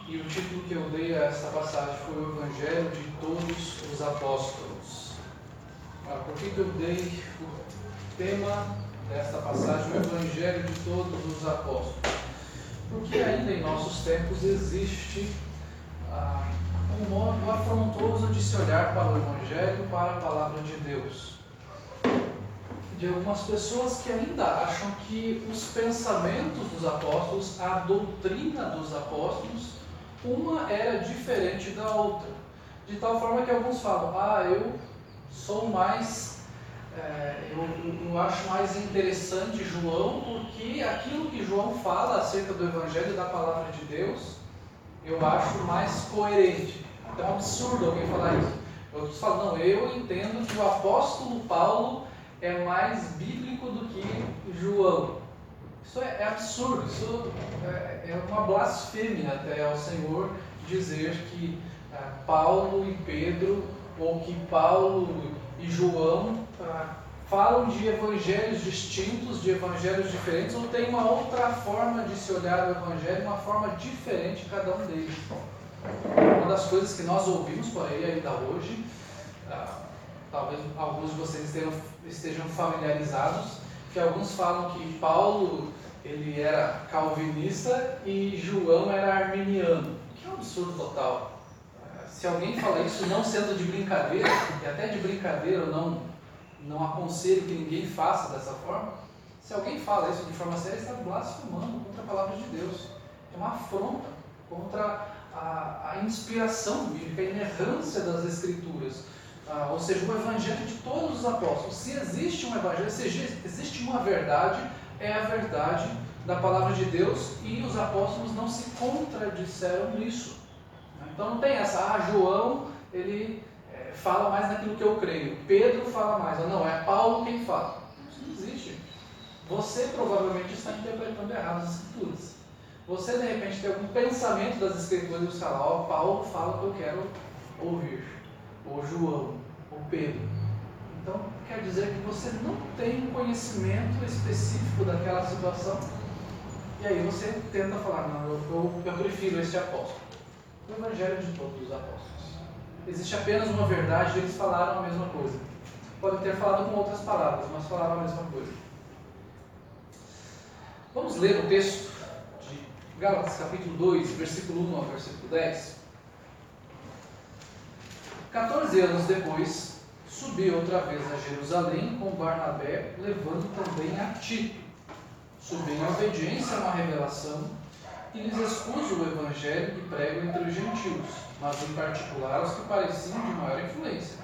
e o título que eu dei a esta passagem foi o Evangelho de Todos os Apóstolos. Por que eu dei o tema desta passagem, o Evangelho de Todos os Apóstolos? Porque ainda em nossos tempos existe um modo afrontoso de se olhar para o Evangelho, para a Palavra de Deus. De algumas pessoas que ainda acham que os pensamentos dos apóstolos, a doutrina dos apóstolos, uma era diferente da outra. De tal forma que alguns falam, eu sou mais, eu acho mais interessante João, porque aquilo que João fala acerca do Evangelho e da Palavra de Deus, eu acho mais coerente. Então é um absurdo alguém falar isso. Outros falam, não, eu entendo que o apóstolo Paulo é mais bíblico do que João. Isso é absurdo, isso é uma blasfêmia até ao Senhor dizer que Paulo e Pedro, ou que Paulo e João falam de evangelhos distintos, de evangelhos diferentes, ou tem uma outra forma de se olhar o evangelho, uma forma diferente cada um deles. Uma das coisas que nós ouvimos por aí ainda hoje, talvez alguns de vocês estejam familiarizados, que alguns falam que Paulo ele era calvinista e João era arminiano, que é um absurdo total. Se alguém fala isso não sendo de brincadeira, e até de brincadeira eu não aconselho que ninguém faça dessa forma, se alguém fala isso de forma séria, está blasfemando contra a palavra de Deus. É uma afronta contra a inspiração bíblica, a inerrância das Escrituras. Ou seja, o Evangelho de todos os apóstolos. Se existe um Evangelho, se existe uma verdade, é a verdade da palavra de Deus, e os apóstolos não se contradisseram nisso. Então não tem essa, João, ele fala mais naquilo que eu creio, Pedro fala mais, não, é Paulo quem fala. Isso não existe. Você provavelmente está interpretando errado as Escrituras. Você de repente tem algum pensamento das Escrituras e você fala, Paulo fala o que eu quero ouvir, ou João, ou Pedro. Então quer dizer que você não tem um conhecimento específico daquela situação, e aí você tenta falar, não, eu prefiro este apóstolo. O Evangelho de todos os apóstolos. Existe apenas uma verdade, eles falaram a mesma coisa. Podem ter falado com outras palavras, mas falaram a mesma coisa. Vamos ler o texto de Gálatas capítulo 2, versículo 1 ao versículo 10. 14 anos depois, subi outra vez a Jerusalém com Barnabé, levando também a Tito. Subi em obediência a uma revelação e lhes expus o evangelho que prego entre os gentios, mas em particular aos que pareciam de maior influência,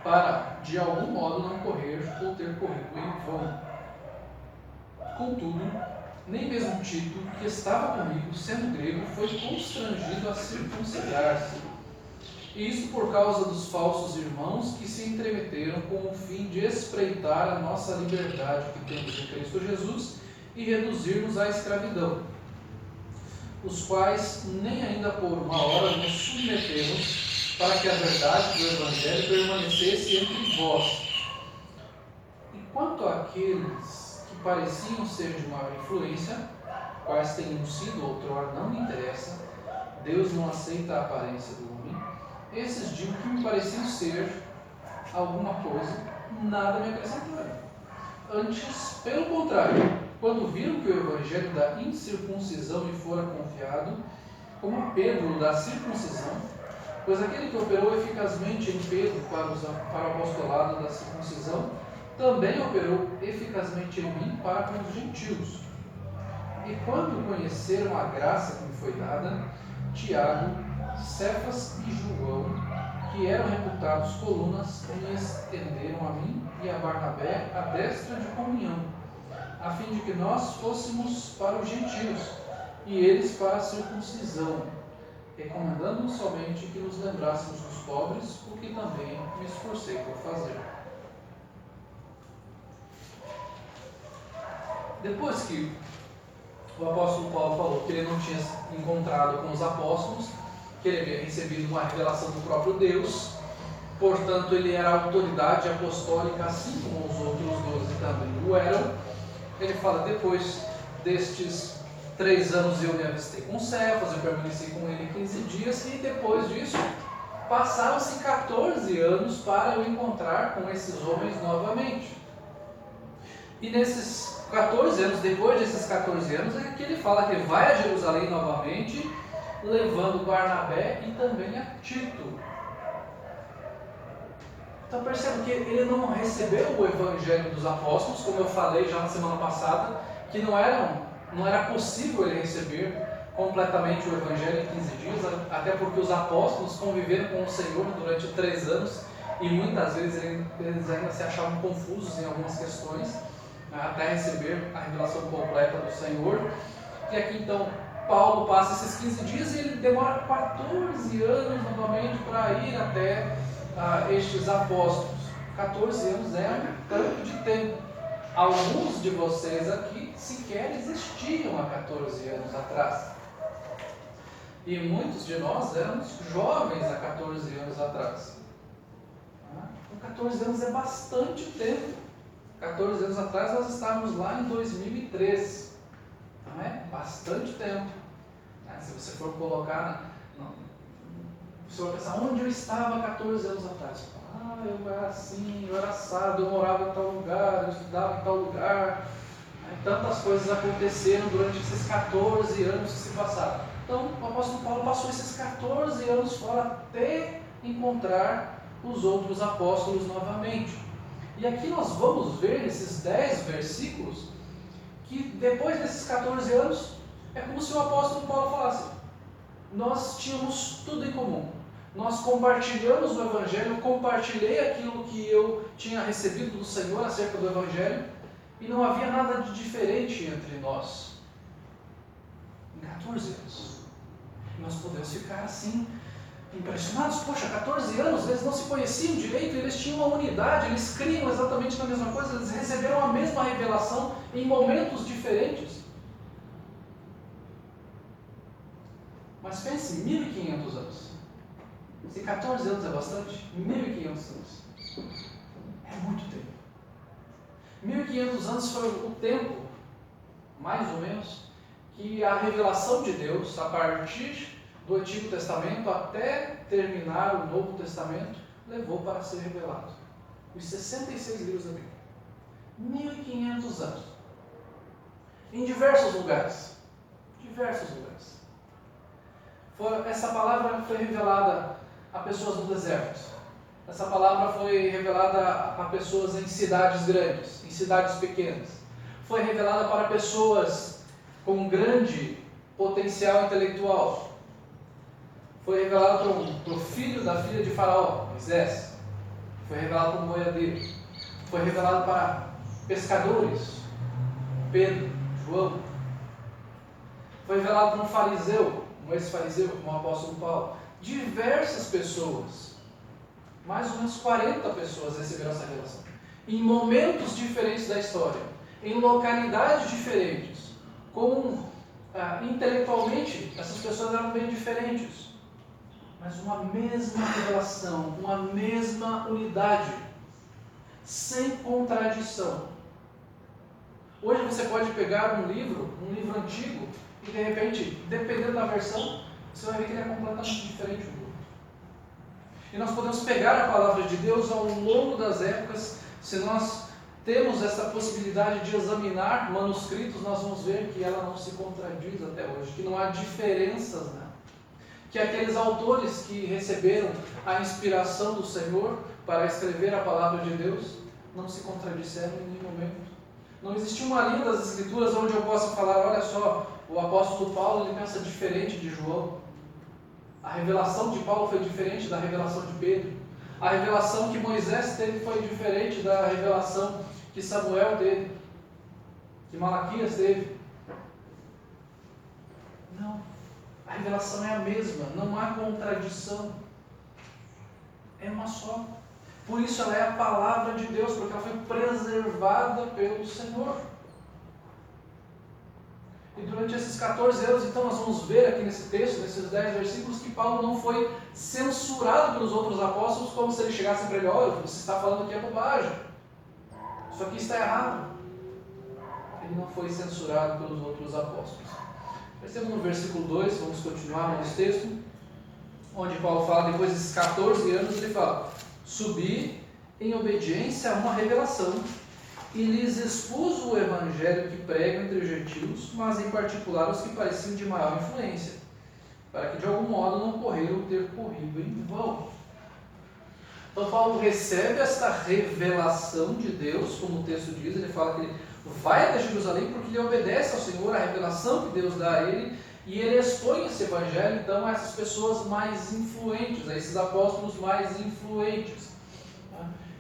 para de algum modo não correr ou ter corrido em vão. Contudo, nem mesmo Tito, que estava comigo, sendo grego, foi constrangido a circuncidar-se. E isso por causa dos falsos irmãos que se entremeteram com o fim de espreitar a nossa liberdade que temos em Cristo Jesus e reduzir-nos à escravidão, os quais nem ainda por uma hora nos submetemos para que a verdade do Evangelho permanecesse entre vós. E quanto àqueles que pareciam ser de maior influência, quais tenham sido outrora, não me interessa, Deus não aceita a aparência do homem, esses digo que me pareciam ser alguma coisa, nada me acrescentaram. Antes, pelo contrário, quando viram que o evangelho da incircuncisão me fora confiado, como a Pedro da circuncisão, pois aquele que operou eficazmente em Pedro para o apostolado da circuncisão, também operou eficazmente em mim para com os gentios. E quando conheceram a graça que me foi dada, Tiago, Cefas e João, que eram reputados colunas, me estenderam a mim e a Barnabé a destra de comunhão, a fim de que nós fôssemos para os gentios, e eles para a circuncisão, recomendando-nos somente que nos lembrássemos dos pobres, o que também me esforcei por fazer. Depois que o apóstolo Paulo falou que ele não tinha encontrado com os apóstolos, que ele havia recebido uma revelação do próprio Deus, portanto ele era autoridade apostólica, assim como os outros 12 também o eram. Ele fala, depois destes 3 anos eu me avistei com Cefas, eu permaneci com ele 15 dias, e depois disso passaram-se 14 anos para eu encontrar com esses homens novamente. E nesses 14 anos, depois desses 14 anos, é que ele fala que vai a Jerusalém novamente, levando Barnabé e também a Tito. Então perceba que ele não recebeu o Evangelho dos Apóstolos, como eu falei já na semana passada, que não era possível ele receber completamente o Evangelho em 15 dias, até porque os apóstolos conviveram com o Senhor durante 3 anos e muitas vezes eles ainda se achavam confusos em algumas questões, até receber a revelação completa do Senhor. E aqui então Paulo passa esses 15 dias e ele demora 14 anos novamente para ir até estes apóstolos. 14 anos é um tanto de tempo. Alguns de vocês aqui sequer existiam há 14 anos atrás. E muitos de nós éramos jovens há 14 anos atrás. Então 14 anos é bastante tempo. 14 anos atrás nós estávamos lá em 2003. Não é? Bastante tempo. Se você for colocar, você vai pensar, onde eu estava 14 anos atrás? Eu era assim, eu era assado, eu morava em tal lugar, eu estudava em tal lugar. Tantas coisas aconteceram durante esses 14 anos que se passaram. Então, o apóstolo Paulo passou esses 14 anos fora até encontrar os outros apóstolos novamente. E aqui nós vamos ver, nesses 10 versículos, que depois desses 14 anos, é como se o apóstolo Paulo falasse: nós tínhamos tudo em comum. Nós compartilhamos o Evangelho, eu compartilhei aquilo que eu tinha recebido do Senhor acerca do Evangelho, e não havia nada de diferente entre nós. Em 14 anos. E nós podemos ficar assim, impressionados. Poxa, 14 anos, eles não se conheciam direito, eles tinham uma unidade, eles criam exatamente na mesma coisa, eles receberam a mesma revelação em momentos diferentes. Mas pense, 1500 anos. Se 14 anos é bastante, 1500 anos é muito tempo. 1500 anos foi o tempo, mais ou menos, que a revelação de Deus, a partir do Antigo Testamento até terminar o Novo Testamento, levou para ser revelado. Os 66 livros da Bíblia. 1500 anos. Em diversos lugares. Diversos lugares. Essa palavra foi revelada a pessoas no deserto. Essa palavra foi revelada a pessoas em cidades grandes, em cidades pequenas. Foi revelada para pessoas com grande potencial intelectual. Foi revelada para o filho da filha de Faraó, Moisés. Foi revelado para um boiadeiro. Foi revelado para pescadores, Pedro, João. Foi revelado para um fariseu, um ex-fariseu, como o apóstolo Paulo. Diversas pessoas, mais ou menos 40 pessoas receberam essa revelação. Em momentos diferentes da história, em localidades diferentes, intelectualmente, essas pessoas eram bem diferentes. Mas uma mesma revelação, uma mesma unidade, sem contradição. Hoje você pode pegar um livro antigo, e de repente, dependendo da versão, você vai ver que ele é completamente diferente do outro. E nós podemos pegar a palavra de Deus ao longo das épocas. Se nós temos essa possibilidade de examinar manuscritos, nós vamos ver que ela não se contradiz até hoje, que não há diferenças, né? Que aqueles autores que receberam a inspiração do Senhor para escrever a palavra de Deus não se contradisseram em nenhum momento. Não existia uma linha das Escrituras onde eu possa falar: olha só, o apóstolo Paulo ele pensa diferente de João. A revelação de Paulo foi diferente da revelação de Pedro. A revelação que Moisés teve foi diferente da revelação que Samuel teve, que Malaquias teve. Não. A revelação é a mesma, não há contradição. É uma só. Por isso ela é a palavra de Deus, porque ela foi preservada pelo Senhor. E durante esses 14 anos, então, nós vamos ver aqui nesse texto, nesses 10 versículos, que Paulo não foi censurado pelos outros apóstolos, como se ele chegasse para ele: olha, você está falando aqui é bobagem. Isso aqui está errado. Ele não foi censurado pelos outros apóstolos. Percebam no versículo 2, vamos continuar no texto, onde Paulo fala, depois desses 14 anos, ele fala: subi em obediência a uma revelação e lhes expus o evangelho que prego entre os gentios, mas em particular os que pareciam de maior influência, para que de algum modo não correram ter corrido em vão. Então Paulo recebe esta revelação de Deus, como o texto diz, ele fala que ele vai até Jerusalém porque ele obedece ao Senhor, a revelação que Deus dá a ele, e ele expõe esse evangelho então a essas pessoas mais influentes, a esses apóstolos mais influentes.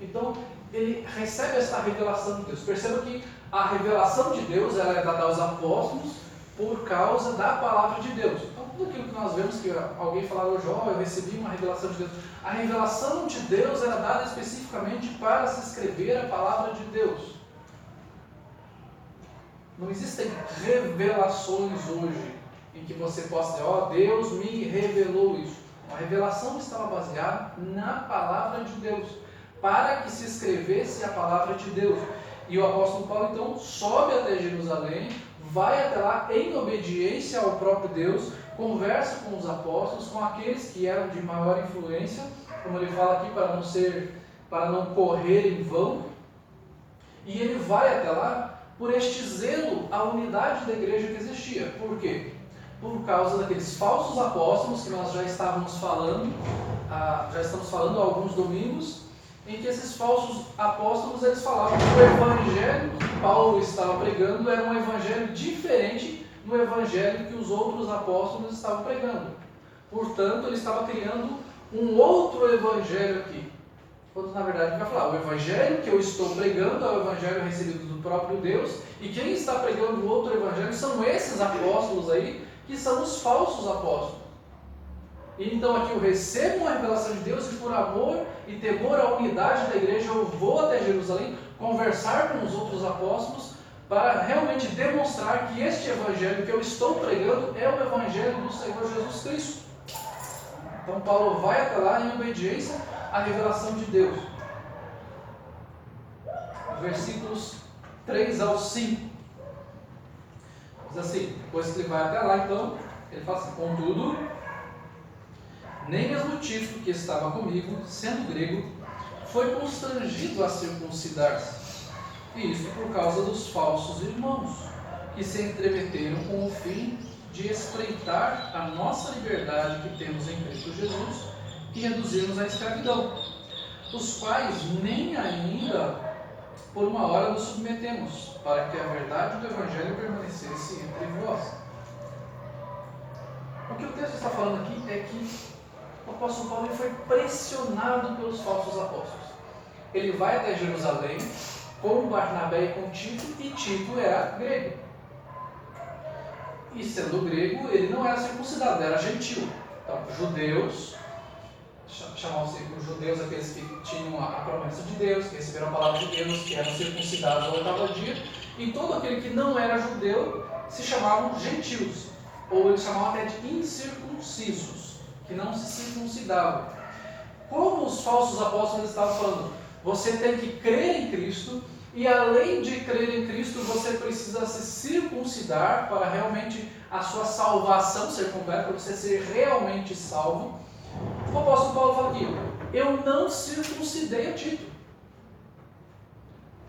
Então ele recebe esta revelação de Deus. Perceba que a revelação de Deus ela é dada aos apóstolos por causa da palavra de Deus. Então tudo aquilo que nós vemos que alguém falar hoje, eu recebi uma revelação de Deus. A revelação de Deus era dada especificamente para se escrever a palavra de Deus. Não existem revelações hoje em que você possa dizer, Deus me revelou isso. A revelação estava baseada na palavra de Deus, para que se escrevesse a palavra de Deus. E o apóstolo Paulo então sobe até Jerusalém, vai até lá em obediência ao próprio Deus, conversa com os apóstolos, com aqueles que eram de maior influência, como ele fala aqui, para não correr em vão. E ele vai até lá por este zelo à unidade da igreja que existia. Por quê? Por causa daqueles falsos apóstolos que nós já estamos falando há alguns domingos, em que esses falsos apóstolos eles falavam que o evangelho que Paulo estava pregando era um evangelho diferente do evangelho que os outros apóstolos estavam pregando. Portanto, ele estava criando um outro evangelho aqui. Quando na verdade ele vai falar, o evangelho que eu estou pregando é o evangelho recebido do próprio Deus, e quem está pregando o outro evangelho são esses apóstolos aí, que são os falsos apóstolos. E então aqui eu recebo uma revelação de Deus e por amor e temor à unidade da igreja eu vou até Jerusalém conversar com os outros apóstolos para realmente demonstrar que este evangelho que eu estou pregando é o evangelho do Senhor Jesus Cristo. Então Paulo vai até lá em obediência à revelação de Deus. Versículos 3 ao 5. Diz assim, depois que ele vai até lá, então, ele fala assim, contudo, nem mesmo Tito, que estava comigo, sendo grego, foi constrangido a circuncidar-se, e isso por causa dos falsos irmãos, que se entremeteram com o fim de espreitar a nossa liberdade que temos em Cristo Jesus e reduzir-nos à escravidão, os quais nem ainda por uma hora nos submetemos, para que a verdade do Evangelho permanecesse entre vós. O que o texto está falando aqui é que o apóstolo Paulo foi pressionado pelos falsos apóstolos. Ele vai até Jerusalém com Barnabé e com Tito, e Tito era grego. E sendo grego, ele não era circuncidado, era gentil. Então, judeus, chamavam-se judeus aqueles que tinham a promessa de Deus, que receberam a palavra de Deus, que eram circuncidados ao oitavo dia, e todo aquele que não era judeu se chamavam gentios, ou eles chamavam até de incircuncisos, que não se circuncidavam. Como os falsos apóstolos estavam falando, você tem que crer em Cristo, e além de crer em Cristo, você precisa se circuncidar para realmente a sua salvação ser completa, para você ser realmente salvo. O apóstolo Paulo fala aqui, eu não circuncidei a Tito.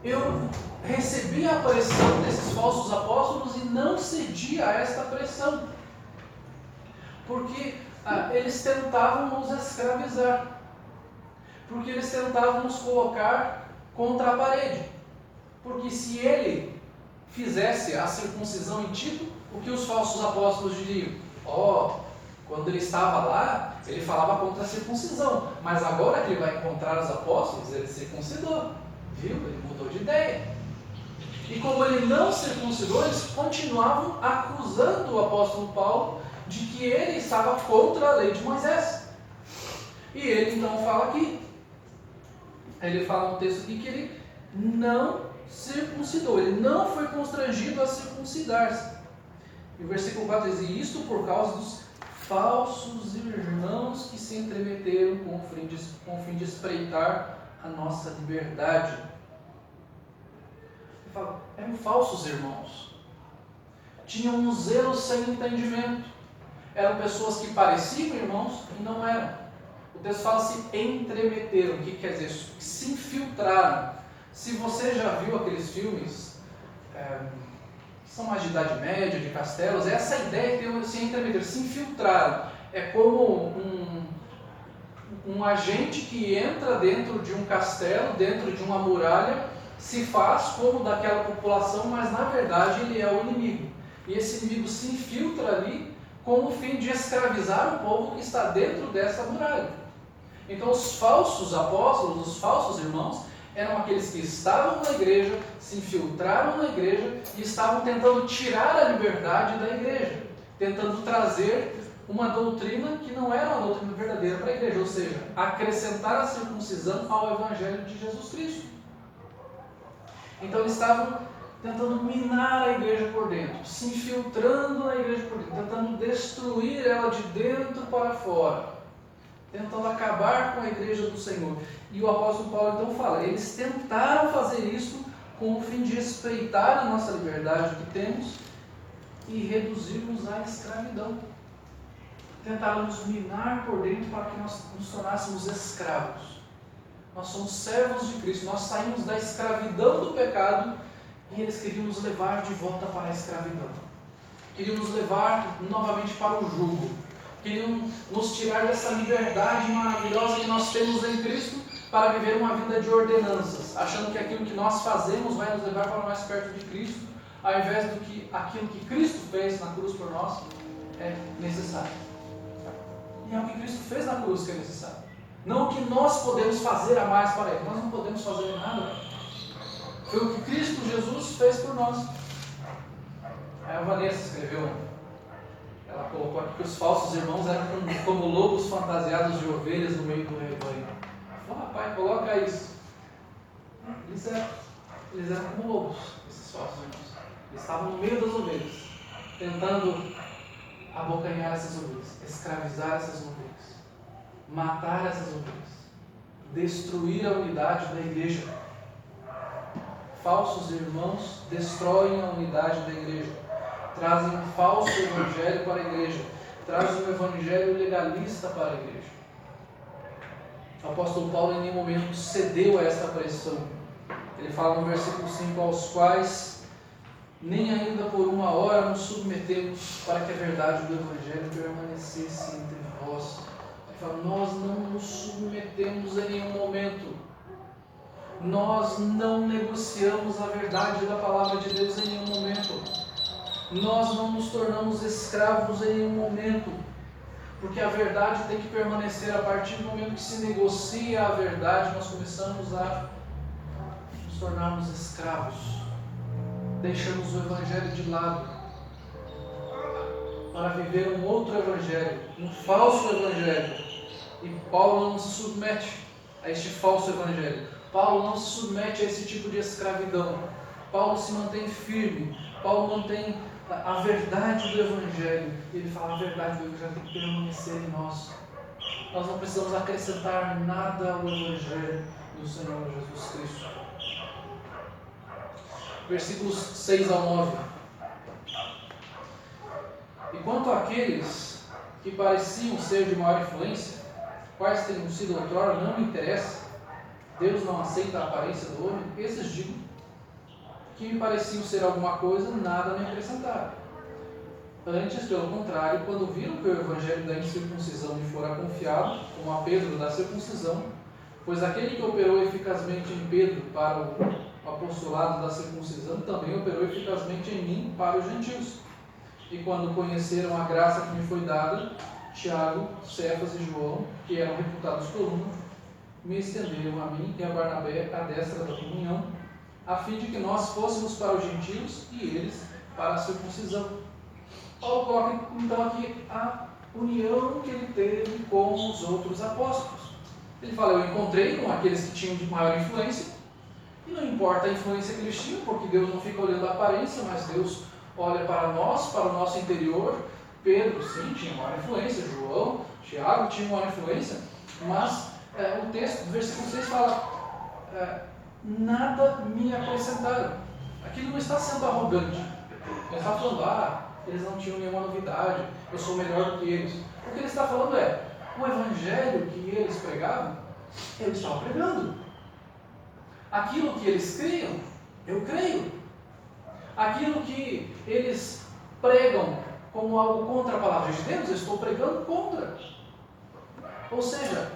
Eu recebi a pressão desses falsos apóstolos e não cedi a esta pressão. Porque eles tentavam nos escravizar. Porque eles tentavam nos colocar contra a parede. Porque se ele fizesse a circuncisão em Tito, o que os falsos apóstolos diriam? Quando ele estava lá, ele falava contra a circuncisão, mas agora que ele vai encontrar os apóstolos, ele circuncidou, viu? Ele mudou de ideia. E como ele não circuncidou, eles continuavam acusando o apóstolo Paulo de que ele estava contra a lei de Moisés. E ele então fala aqui, ele fala um texto aqui que ele não circuncidou, ele não foi constrangido a circuncidar-se. E o versículo 4 diz, e isto por causa dos falsos irmãos que se entremeteram com o fim de espreitar a nossa liberdade. Ele fala, eram falsos irmãos. tinham um zelo sem entendimento. Eram pessoas que pareciam irmãos e não eram. O texto fala se entremeteram. O que quer dizer isso? Se infiltraram. Se você já viu aqueles filmes que são mais de Idade Média, de castelos, essa ideia que se entremeteram, se infiltraram. É como um agente que entra dentro de um castelo, dentro de uma muralha, se faz como daquela população, mas na verdade ele é o inimigo. E esse inimigo se infiltra ali com o fim de escravizar o povo que está dentro dessa muralha. Então os falsos apóstolos, os falsos irmãos, eram aqueles que estavam na igreja, se infiltraram na igreja e estavam tentando tirar a liberdade da igreja, tentando trazer uma doutrina que não era uma doutrina verdadeira para a igreja, ou seja, acrescentar a circuncisão ao evangelho de Jesus Cristo. Então eles estavam tentando minar a igreja por dentro, se infiltrando na igreja por dentro, tentando destruir ela de dentro para fora, tentando acabar com a igreja do Senhor. E o apóstolo Paulo então fala, eles tentaram fazer isso com o fim de respeitar a nossa liberdade que temos e reduzirmos à escravidão. Tentaram nos minar por dentro para que nós nos tornássemos escravos. Nós somos servos de Cristo, nós saímos da escravidão do pecado e eles queriam nos levar de volta para a escravidão. Queriam nos levar novamente para o jugo. Queriam nos tirar dessa liberdade maravilhosa que nós temos em Cristo para viver uma vida de ordenanças, achando que aquilo que nós fazemos vai nos levar para mais perto de Cristo, ao invés do que aquilo que Cristo fez na cruz por nós é necessário. E é o que Cristo fez na cruz que é necessário. Não o que nós podemos fazer a mais para Ele. Nós não podemos fazer nada. Foi o que Cristo Jesus fez por nós. A Vanessa escreveu, ela colocou aqui que os falsos irmãos eram como lobos fantasiados de ovelhas no meio do rebanho. Ela falou, pai, coloca isso. Eles eram como lobos, esses falsos irmãos. Eles estavam no meio das ovelhas, tentando abocanhar essas ovelhas, escravizar essas ovelhas, matar essas ovelhas, destruir a unidade da igreja. Falsos irmãos destroem a unidade da igreja, trazem um falso evangelho para a igreja, trazem um evangelho legalista para a igreja. O apóstolo Paulo em nenhum momento cedeu a esta pressão. Ele fala no versículo 5, aos quais nem ainda por uma hora nos submetemos para que a verdade do evangelho permanecesse entre vós. Ele fala, nós não nos submetemos em nenhum momento. Nós não negociamos a verdade da palavra de Deus em nenhum momento. Nós não nos tornamos escravos em nenhum momento. Porque a verdade tem que permanecer. A partir do momento que se negocia a verdade, nós começamos a nos tornarmos escravos. Deixamos o evangelho de lado para viver um outro evangelho, um falso evangelho. E Paulo não se submete a este falso evangelho. Paulo não se submete a esse tipo de escravidão. Paulo se mantém firme. Paulo mantém a verdade do evangelho. Ele fala, a verdade do evangelho tem que permanecer em nós. Nós não precisamos acrescentar nada ao evangelho do Senhor Jesus Cristo. Versículos 6 ao 9. E quanto àqueles que pareciam ser de maior influência, quais tenham sido outrora, não me interessa. Deus não aceita a aparência do homem. Esses digo que me pareciam ser alguma coisa, nada me acrescentaram. Antes, pelo contrário, quando viram que o evangelho da incircuncisão me fora confiado, como a Pedro da circuncisão, pois aquele que operou eficazmente em Pedro para o apostolado da circuncisão, também operou eficazmente em mim para os gentios. E quando conheceram a graça que me foi dada, Tiago, Cefas e João, que eram reputados por um, me estenderam a mim e a Barnabé a destra da comunhão, a fim de que nós fôssemos para os gentios e eles para a circuncisão. Paulo coloca então aqui a união que ele teve com os outros apóstolos. Ele fala, eu encontrei com aqueles que tinham de maior influência, e não importa a influência que eles tinham, porque Deus não fica olhando a aparência, mas Deus olha para nós, para o nosso interior. Pedro, sim, tinha maior influência, João, Tiago tinha maior influência, mas o texto, do versículo 6 fala, nada me acrescentaram. Aquilo não está sendo arrogante. Ele está falando, eles não tinham nenhuma novidade, eu sou melhor do que eles. O que ele está falando é, o evangelho que eles pregavam, eu estava pregando. Aquilo que eles criam, eu creio. Aquilo que eles pregam como algo contra a palavra de Deus, eu estou pregando contra. Ou seja,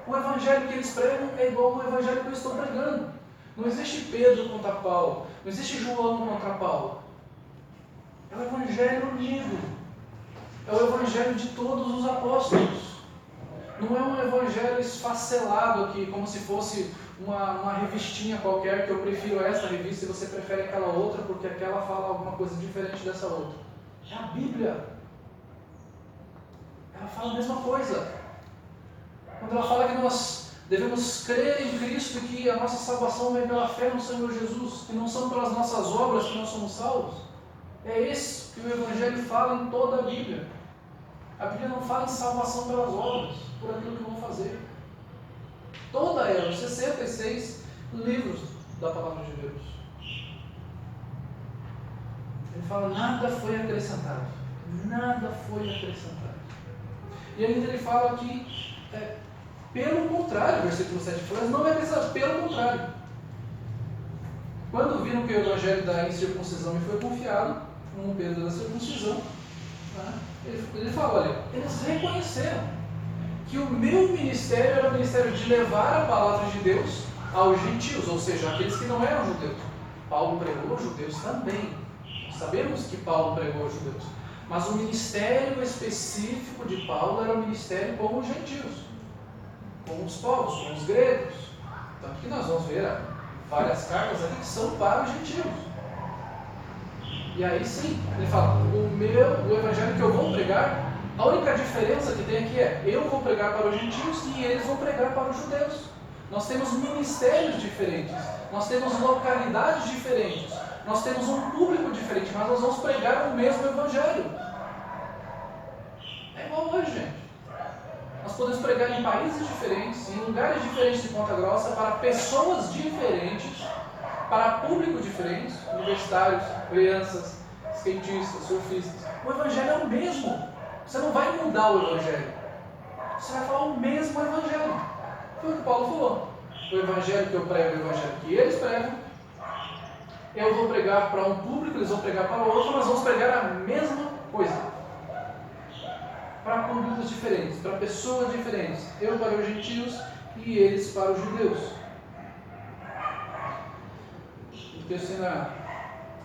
o evangelho que eles pregam é igual ao evangelho que eu estou pregando. Não existe Pedro contra Paulo, não existe João contra Paulo. É o evangelho unido. É o evangelho de todos os apóstolos. Não é um evangelho esfacelado aqui, como se fosse uma revistinha qualquer, que eu prefiro essa revista e você prefere aquela outra porque aquela fala alguma coisa diferente dessa outra. É a Bíblia. Ela fala a mesma coisa. Quando ela fala que nós devemos crer em Cristo e que a nossa salvação vem pela fé no Senhor Jesus, que não são pelas nossas obras que nós somos salvos, é isso que o Evangelho fala em toda a Bíblia. A Bíblia não fala em salvação pelas obras, por aquilo que vão fazer. Toda ela, os 66 livros da Palavra de Deus. Ele fala, nada foi acrescentado. Nada foi acrescentado. E ainda ele fala que, pelo contrário, versículo 7 fala, não é acrescentado, pelo contrário. Quando viram que o Evangelho da incircuncisão me foi confiado, um Pedro da circuncisão, ele fala, olha, eles reconheceram que o meu ministério era o ministério de levar a palavra de Deus aos gentios, ou seja, aqueles que não eram judeus. Paulo pregou aos judeus também. Sabemos que Paulo pregou aos judeus. Mas o ministério específico de Paulo era o ministério com os gentios, com os povos, com os gregos. Tanto que nós vamos ver várias cartas aqui que são para os gentios. E aí sim, ele fala, o evangelho que eu vou pregar, a única diferença que tem aqui é, eu vou pregar para os gentios e eles vão pregar para os judeus. Nós temos ministérios diferentes, nós temos localidades diferentes, nós temos um público diferente, mas nós vamos pregar o mesmo evangelho. É igual hoje, gente. Nós podemos pregar em países diferentes, em lugares diferentes de Ponta Grossa, para pessoas diferentes, para público diferentes, universitários, crianças, skatistas, surfistas. O evangelho é o mesmo. Você não vai mudar o evangelho. Você vai falar o mesmo evangelho. Foi o que Paulo falou. O evangelho que eu prego, o evangelho que eles pregam, eu vou pregar para um público, eles vão pregar para o outro, mas vamos pregar a mesma coisa. Para públicos diferentes, para pessoas diferentes. Eu para os gentios e eles para os judeus. O texto ainda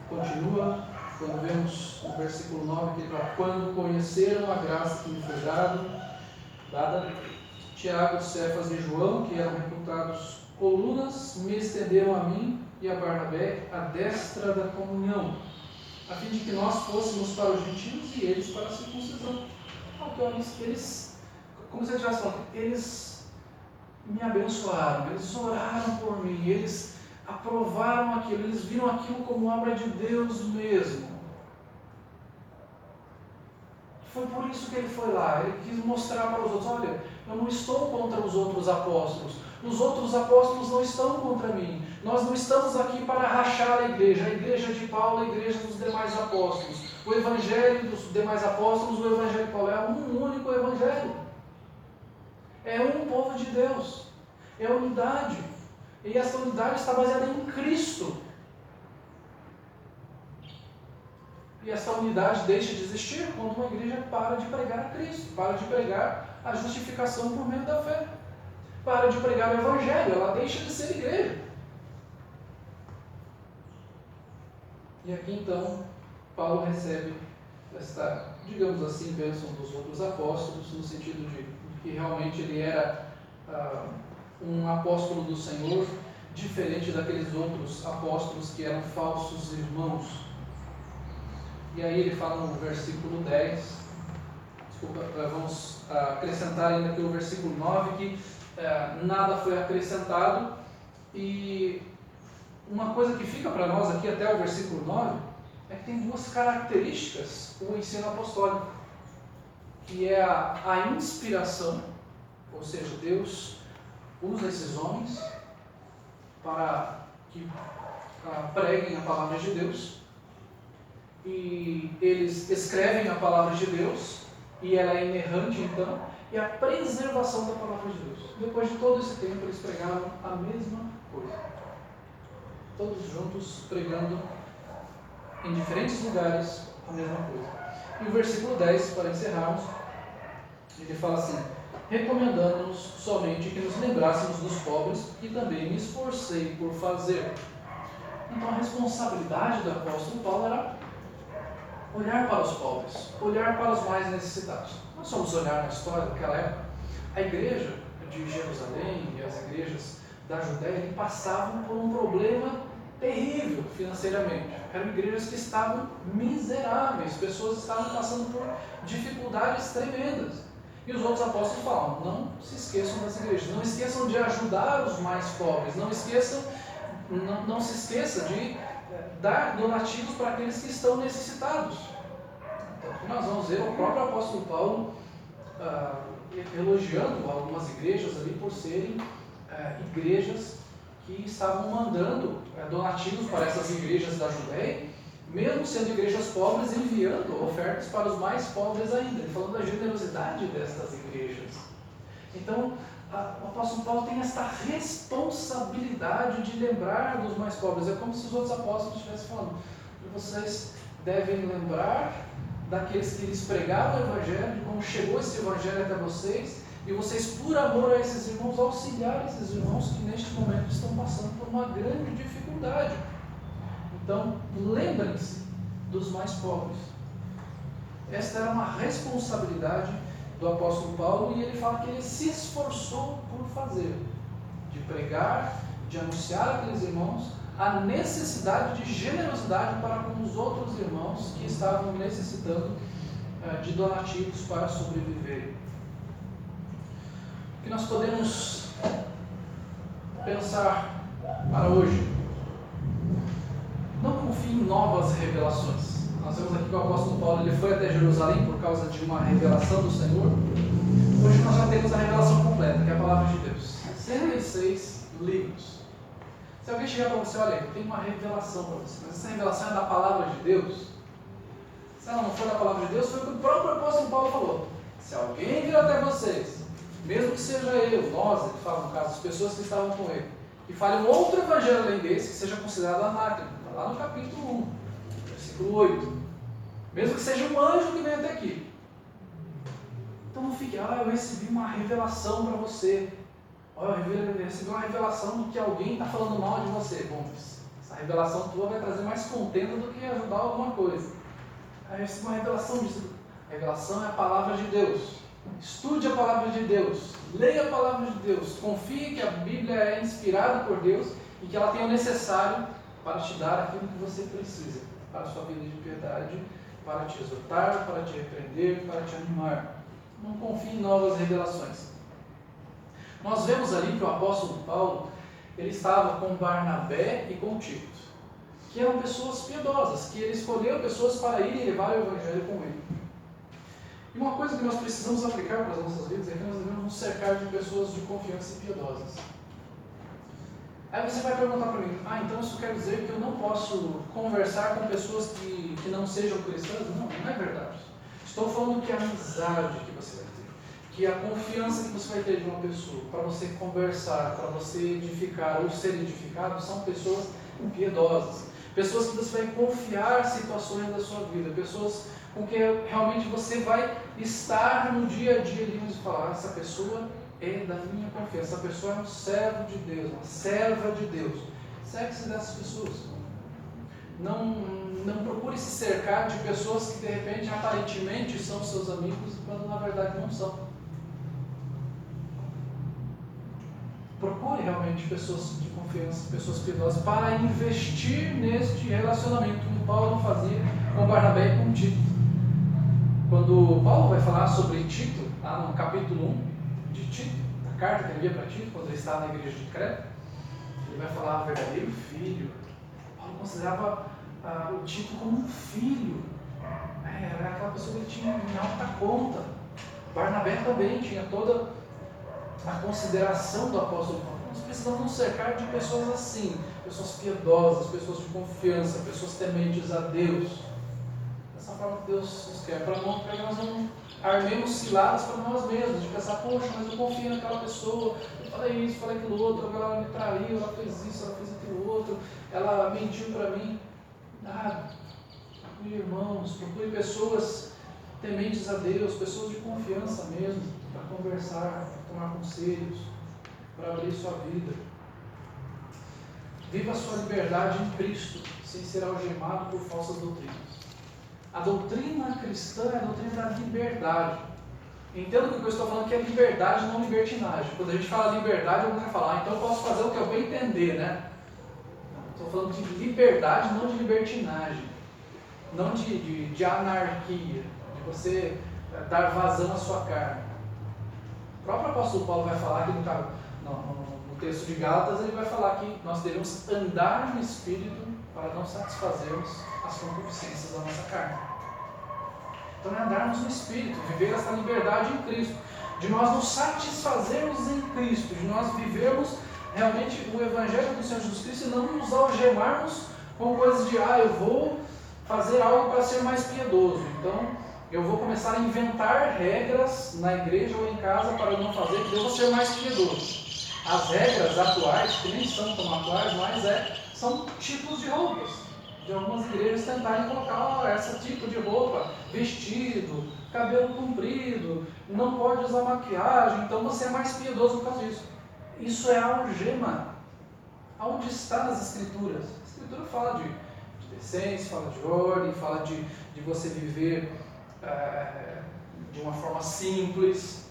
continua, quando vemos no versículo 9, que ele fala, quando conheceram a graça que me foi dada, Tiago, Cefas e João, que eram reputados colunas, me estenderam a mim e a Barnabé a destra da comunhão, a fim de que nós fôssemos para os gentios e eles para a circuncisão. Então, eles, como se eu estivesse falando, eles me abençoaram, eles oraram por mim, eles aprovaram aquilo, eles viram aquilo como obra de Deus mesmo. Foi por isso que ele foi lá, ele quis mostrar para os outros, olha, eu não estou contra os outros apóstolos não estão contra mim, nós não estamos aqui para rachar a igreja de Paulo, a igreja dos demais apóstolos, o evangelho dos demais apóstolos, o evangelho de Paulo é um único evangelho, é um povo de Deus, é unidade, e essa unidade está baseada em Cristo. E essa unidade deixa de existir quando uma igreja para de pregar a Cristo, para de pregar a justificação por meio da fé, para de pregar o Evangelho, ela deixa de ser igreja. E aqui então, Paulo recebe esta, digamos assim, bênção dos outros apóstolos, no sentido de que realmente ele era um apóstolo do Senhor, diferente daqueles outros apóstolos que eram falsos irmãos. E aí ele fala no versículo 10, vamos acrescentar ainda aqui o versículo 9, que nada foi acrescentado, e uma coisa que fica para nós aqui até o versículo 9, é que tem duas características o ensino apostólico, que é a inspiração, ou seja, Deus usa esses homens para que preguem a palavra de Deus, e eles escrevem a palavra de Deus, e ela é inerrante então, e a preservação da palavra de Deus. Depois de todo esse tempo, eles pregaram a mesma coisa. Todos juntos pregando em diferentes lugares a mesma coisa. E o versículo 10, para encerrarmos, ele fala assim: recomendando-nos somente que nos lembrássemos dos pobres, e também me esforcei por fazer. Então a responsabilidade do apóstolo Paulo era olhar para os pobres, olhar para os mais necessitados. Nós somos olhar na história daquela época, a igreja de Jerusalém e as igrejas da Judéia passavam por um problema terrível financeiramente. Eram igrejas que estavam miseráveis, pessoas estavam passando por dificuldades tremendas. E os outros apóstolos falam: não se esqueçam das igrejas, não esqueçam de ajudar os mais pobres, não se esqueça de dar donativos para aqueles que estão necessitados. Então, nós vamos ver o próprio apóstolo Paulo elogiando algumas igrejas ali por serem igrejas que estavam mandando donativos para essas igrejas da Judéia, mesmo sendo igrejas pobres, enviando ofertas para os mais pobres ainda, falando da generosidade destas igrejas. Então, o apóstolo Paulo tem esta responsabilidade de lembrar dos mais pobres. É como se os outros apóstolos estivessem falando: vocês devem lembrar daqueles que lhes pregaram o Evangelho, de como chegou esse Evangelho até vocês, e vocês, por amor a esses irmãos, auxiliar esses irmãos que neste momento estão passando por uma grande dificuldade. Então, lembrem-se dos mais pobres. Esta era uma responsabilidade do apóstolo Paulo, e ele fala que ele se esforçou por fazer, de pregar, de anunciar àqueles irmãos a necessidade de generosidade para com os outros irmãos que estavam necessitando de donativos para sobreviver. O que nós podemos pensar para hoje? Não confie em novas revelações. Nós vemos aqui que o apóstolo Paulo ele foi até Jerusalém por causa de uma revelação do Senhor. Hoje nós já temos a revelação completa, que é a palavra de Deus. 106 livros. Se alguém chegar para você: olha, eu tenho uma revelação para você, mas essa revelação é da palavra de Deus. Se ela não for da palavra de Deus, foi o que o próprio apóstolo Paulo falou: se alguém vir até vocês, mesmo que seja eu, nós, ele fala no caso, as pessoas que estavam com ele, e fale um outro evangelho além desse, que seja considerado anátema. Está lá no capítulo 1, versículo 8. Mesmo que seja um anjo que vem até aqui. Então não fique: eu recebi uma revelação para você. Eu recebi uma revelação de que alguém está falando mal de você. Bom, essa revelação tua vai trazer mais contenda do que ajudar alguma coisa. Eu recebi uma revelação disso. A revelação é a palavra de Deus. Estude a palavra de Deus. Leia a palavra de Deus. Confie que a Bíblia é inspirada por Deus e que ela tem o necessário para te dar aquilo que você precisa para a sua vida de piedade, para te exortar, para te repreender, para te animar. Não confie em novas revelações. Nós vemos ali que o apóstolo Paulo ele estava com Barnabé e com Tito, que eram pessoas piedosas, que ele escolheu pessoas para irem levar o Evangelho com ele. E uma coisa que nós precisamos aplicar para as nossas vidas é que nós devemos nos cercar de pessoas de confiança e piedosas. Aí você vai perguntar para mim: então isso quer dizer que eu não posso conversar com pessoas que não sejam cristãs? Não, não é verdade. Estou falando que a amizade que você vai ter, que a confiança que você vai ter de uma pessoa, para você conversar, para você edificar ou ser edificado, são pessoas piedosas. Pessoas que você vai confiar situações da sua vida, pessoas com quem realmente você vai estar no dia a dia ali e falar: essa pessoa é da minha confiança, essa pessoa é um servo de Deus, uma serva de Deus. Cerque-se dessas pessoas. Não procure se cercar de pessoas que de repente aparentemente são seus amigos, quando na verdade não são. Procure realmente pessoas de confiança, pessoas piedosas, para investir neste relacionamento, como Paulo fazia com Barnabé e com Tito. Quando Paulo vai falar sobre Tito, lá no capítulo 1 de Tito, da carta que ele envia para Tito, quando ele está na igreja de Creta, ele vai falar: verdadeiro filho. Paulo considerava o Tito como um filho. Era aquela pessoa que ele tinha em alta conta. Barnabé também tinha toda a consideração do apóstolo Paulo. Nós precisamos nos cercar de pessoas assim, pessoas piedosas, pessoas de confiança, pessoas tementes a Deus. Dessa forma que Deus nos quer, para que nós não armemos ciladas para nós mesmos, de pensar, poxa, mas eu confio naquela pessoa, eu falei isso, falei aquilo outro, agora ela me traiu, ela fez isso, ela fez aquilo outro, ela mentiu para mim. Nada. Procure irmãos, procure pessoas tementes a Deus, pessoas de confiança mesmo, para conversar, para tomar conselhos, para abrir sua vida. Viva a sua liberdade em Cristo, sem ser algemado por falsas doutrinas. A doutrina cristã é a doutrina da liberdade. Entendo que o que eu estou falando aqui é liberdade, não libertinagem. Quando a gente fala liberdade, alguém vai falar, então eu posso fazer o que eu bem entender, né? Estou falando de liberdade, não de libertinagem. Não de anarquia, de você dar vazão à sua carne. O próprio apóstolo Paulo vai falar que no texto de Gálatas, ele vai falar que nós devemos andar no Espírito para não satisfazermos as concupiscências da nossa carne. Então é andarmos no Espírito, viver essa liberdade em Cristo, de nós nos satisfazermos em Cristo, de nós vivermos realmente o Evangelho do Senhor Jesus Cristo e não nos algemarmos com coisas de, eu vou fazer algo para ser mais piedoso, então eu vou começar a inventar regras na igreja ou em casa para eu não fazer, porque eu vou ser mais piedoso. As regras atuais, que nem são tão atuais, mas são tipos de roupas. De algumas igrejas tentarem colocar esse tipo de roupa, vestido, cabelo comprido, não pode usar maquiagem, então você é mais piedoso por causa disso. Isso é algema. Aonde está nas Escrituras? A Escritura fala de decência, fala de ordem, fala de você viver de uma forma simples.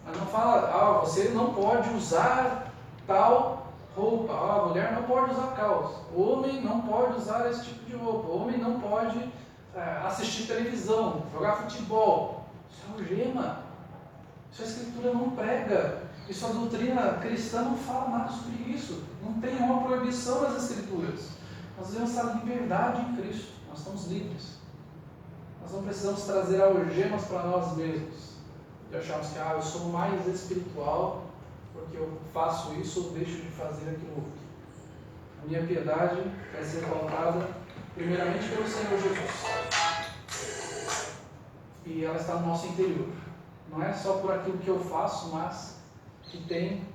Mas não fala, você não pode usar tal roupa, a mulher não pode usar calça, o homem não pode usar esse tipo de roupa, o homem não pode assistir televisão, jogar futebol. Isso é algema. Isso a Escritura não prega. Isso a doutrina cristã não fala nada sobre isso. Não tem uma proibição nas Escrituras. Nós devemos essa liberdade em Cristo. Nós estamos livres. Nós não precisamos trazer algemas para nós mesmos. De acharmos que eu sou mais espiritual porque eu faço isso ou deixo de fazer aquilo outro. A minha piedade vai ser pautada primeiramente pelo Senhor Jesus. E ela está no nosso interior. Não é só por aquilo que eu faço, mas que tem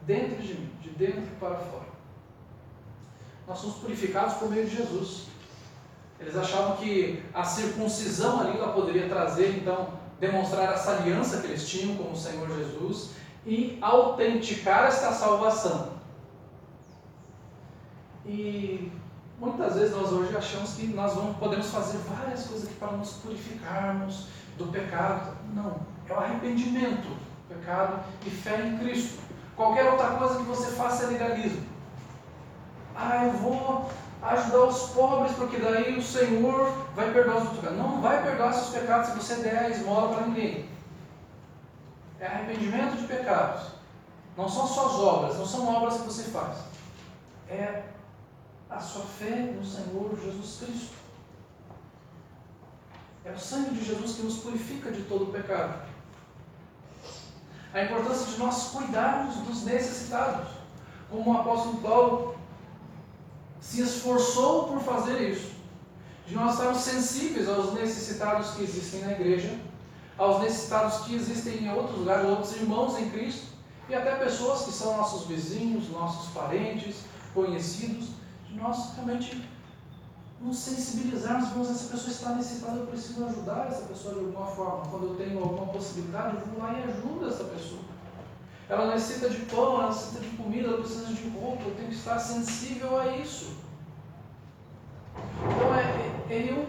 dentro de mim, de dentro para fora. Nós somos purificados por meio de Jesus. Eles achavam que a circuncisão ali ela poderia trazer, então, demonstrar essa aliança que eles tinham com o Senhor Jesus e autenticar esta salvação. E muitas vezes nós hoje achamos que nós podemos fazer várias coisas aqui para nos purificarmos do pecado. Não, é o arrependimento, pecado e fé em Cristo. Qualquer outra coisa que você faça é legalismo. Eu vou ajudar os pobres porque daí o Senhor vai perdoar os outros pecados. Não vai perdoar seus pecados se você der a esmola para ninguém. É arrependimento de pecados. Não são suas obras, não são obras que você faz. É a sua fé no Senhor Jesus Cristo. É o sangue de Jesus que nos purifica de todo o pecado. A importância de nós cuidarmos dos necessitados. Como o apóstolo Paulo se esforçou por fazer isso. De nós estarmos sensíveis aos necessitados que existem na igreja, aos necessitados que existem em outros lugares, outros irmãos em Cristo, e até pessoas que são nossos vizinhos, nossos parentes, conhecidos, de nós realmente nos sensibilizarmos, vamos, essa pessoa está necessitada, eu preciso ajudar essa pessoa de alguma forma. Quando eu tenho alguma possibilidade, eu vou lá e ajudo essa pessoa. Ela necessita de pão, ela necessita de comida, ela precisa de roupa, eu tenho que estar sensível a isso. Então eu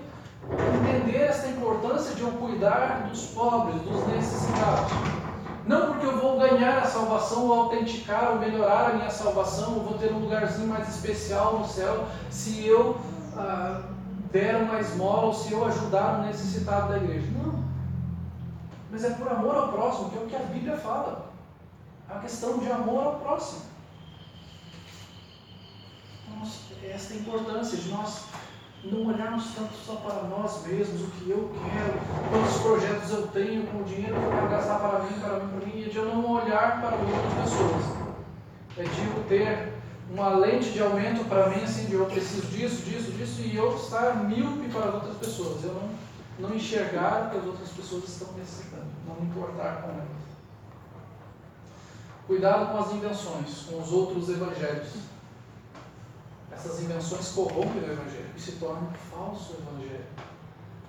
entender essa importância de eu cuidar dos pobres, dos necessitados. Não porque eu vou ganhar a salvação, ou autenticar, ou melhorar a minha salvação, ou vou ter um lugarzinho mais especial no céu, se eu der uma esmola, ou se eu ajudar um necessitado da igreja. Não. Mas é por amor ao próximo, que é o que a Bíblia fala. É uma questão de amor ao próximo. Esta importância de nós não olharmos tanto só para nós mesmos, o que eu quero, quantos projetos eu tenho, com o dinheiro que eu quero gastar para mim, e de eu não olhar para outras pessoas. É de eu ter uma lente de aumento para mim, assim, de eu preciso disso, e eu estar míope para as outras pessoas. Eu não enxergar o que as outras pessoas estão necessitando, não importar com elas. Cuidado com as invenções, com os outros evangelhos. Essas invenções corrompem o evangelho e se tornam um falso evangelho.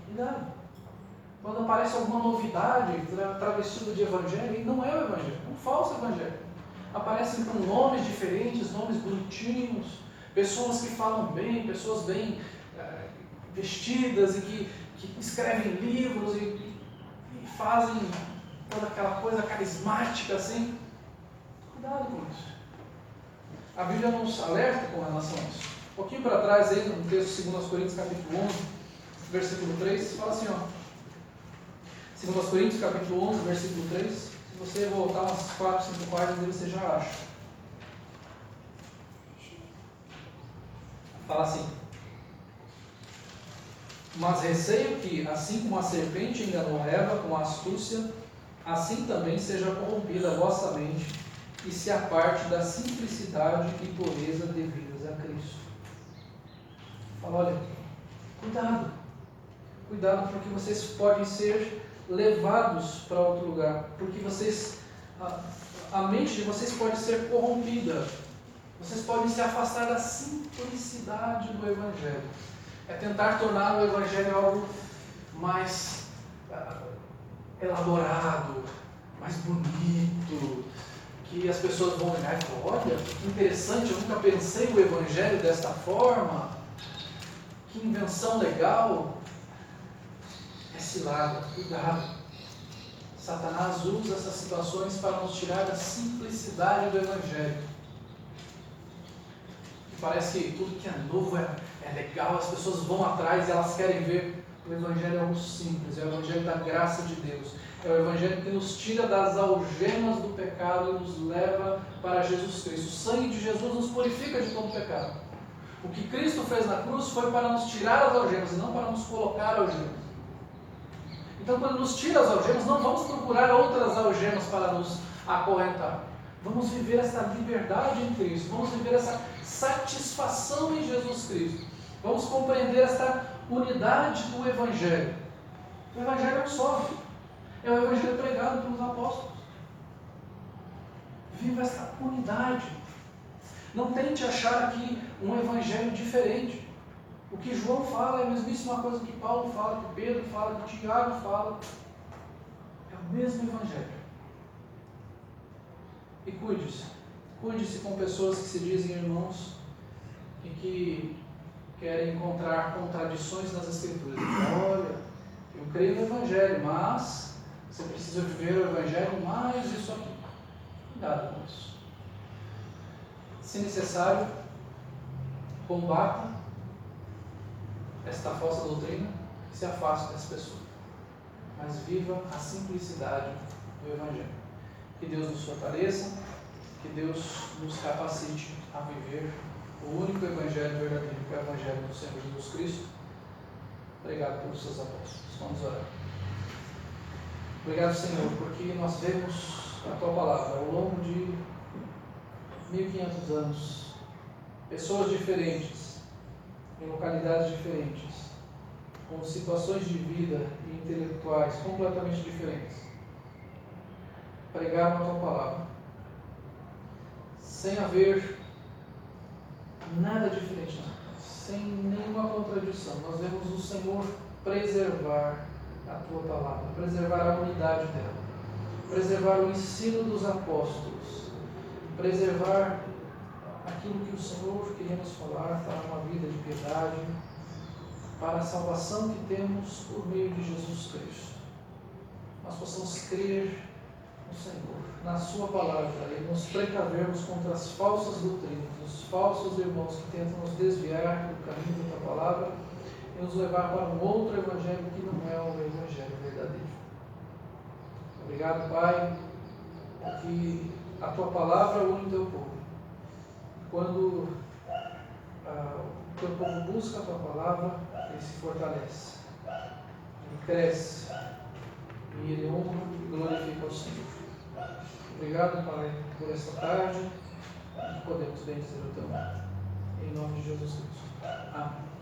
Cuidado. Quando aparece alguma novidade travestida de evangelho, não é o evangelho, é um falso evangelho. Aparecem com nomes diferentes, nomes bonitinhos, pessoas que falam bem, pessoas bem vestidas e que escrevem livros e fazem toda aquela coisa carismática assim. Cuidado com isso. A Bíblia nos alerta com relação a isso. Um pouquinho para trás, aí, no texto de 2 Coríntios, capítulo 11, versículo 3, fala assim, ó. 2 Coríntios, capítulo 11, versículo 3. Se você voltar umas 4, 5 páginas, você já acha. Fala assim: mas receio que, assim como a serpente enganou Eva com astúcia, assim também seja corrompida a vossa mente e se aparte da simplicidade e pureza devidas a Cristo. Fala, olha, cuidado, porque vocês podem ser levados para outro lugar, porque a mente de vocês pode ser corrompida, vocês podem se afastar da simplicidade do Evangelho. É tentar tornar o Evangelho algo mais elaborado, mais bonito, que as pessoas vão olhar e falar, olha, que interessante, eu nunca pensei o Evangelho desta forma, que invenção legal. É cilada, cuidado. Satanás usa essas situações para nos tirar da simplicidade do Evangelho. Parece que tudo que é novo é legal, as pessoas vão atrás e elas querem ver. O Evangelho é algo simples, é o Evangelho da graça de Deus. É o Evangelho que nos tira das algemas do pecado e nos leva para Jesus Cristo. O sangue de Jesus nos purifica de todo pecado. O que Cristo fez na cruz foi para nos tirar as algemas e não para nos colocar algemas. Então, quando nos tira as algemas, não vamos procurar outras algemas para nos acorrentar. Vamos viver essa liberdade em Cristo. Vamos viver essa satisfação em Jesus Cristo. Vamos compreender esta unidade do Evangelho. O Evangelho é um só. É o Evangelho pregado pelos apóstolos. Viva essa unidade. Não tente achar aqui um Evangelho diferente. O que João fala é a mesmíssima coisa que Paulo fala, que Pedro fala, que Tiago fala. É o mesmo Evangelho. E cuide-se. Cuide-se com pessoas que se dizem irmãos e que querem encontrar contradições nas Escrituras. Olha, eu creio no Evangelho, mas você precisa viver o Evangelho mais isso aqui. Cuidado com isso. Se necessário, combata esta falsa doutrina e se afaste dessa pessoa. Mas viva a simplicidade do Evangelho. Que Deus nos fortaleça, que Deus nos capacite a viver o único Evangelho verdadeiro, que é o Evangelho do Senhor Jesus Cristo. Obrigado pelos seus apóstolos. Vamos orar. Obrigado, Senhor, porque nós vemos a Tua Palavra ao longo de 1500 anos, pessoas diferentes, em localidades diferentes, com situações de vida e intelectuais completamente diferentes, pregaram a Tua Palavra, sem haver nada diferente, sem nenhuma contradição. Nós vemos o Senhor preservar a Tua Palavra, preservar a unidade dela, preservar o ensino dos apóstolos, preservar aquilo que o Senhor queria nos falar para uma vida de piedade, para a salvação que temos por meio de Jesus Cristo. Nós possamos crer no Senhor, na Sua Palavra, e nos precavermos contra as falsas doutrinas, os falsos irmãos que tentam nos desviar do caminho da Tua Palavra e nos levar para um outro Evangelho que não é o Evangelho verdadeiro. Obrigado, Pai, que a Tua Palavra une o Teu povo. Quando o Teu povo busca a Tua Palavra, ele se fortalece, ele cresce e ele honra e glorifica o Senhor. Obrigado, Pai, por esta tarde, que podemos bendizer o Teu nome. Em nome de Jesus Cristo. Amém.